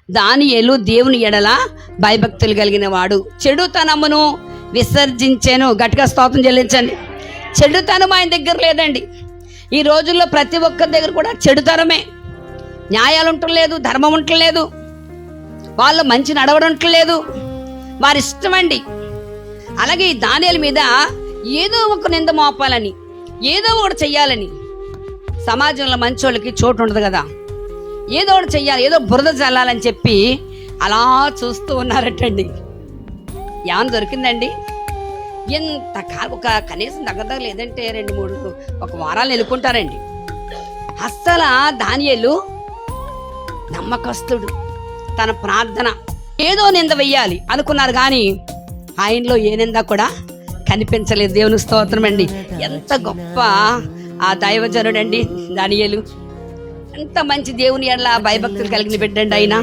దానియేలు దేవుని ఎడల భయభక్తులు కలిగిన వాడు. చెడుతనమును విసర్జించాను. గట్టిగా స్తోత్రం చెల్లించండి. చెడుతనం ఆయన దగ్గర లేదండి. ఈ రోజుల్లో ప్రతి ఒక్కరి దగ్గర కూడా చెడుతనమే. న్యాయాలు ఉండలేదు, ధర్మం ఉండలేదు, వాళ్ళు మంచి నడవడం ఉండలేదు, వారి ఇష్టమండి. అలాగే ఈ దానియేలు మీద ఏదో ఒక నింద మోపాలని, ఏదో ఒకటి చెయ్యాలని. సమాజంలో మంచోళ్ళకి చోటు ఉండదు కదా, ఏదో ఒకటి చెయ్యాలి, ఏదో బురద చల్లాలని చెప్పి అలా చూస్తూ ఉన్నారటండి. ఏమన్నా దొరికిందండి? ఎంత ఒక కనీసం దగ్గర లేదంటే 2-3 ఒక వారాలు వెళ్ళుకుంటారండి. అస్సలు దానియేలు నమ్మకస్తుడు. తన ప్రార్థన ఏదో నింద వెయ్యాలి అనుకున్నారు, కానీ ఆయనలో ఏ నింద కూడా కనిపించలేదు. దేవుని స్తోత్రం అండి. ఎంత గొప్ప ఆ దైవజనుడండి దానియేలు. ఎంత మంచి దేవుని ఎడల భయభక్తులు కలిగిన బిడ్డండి ఆయన.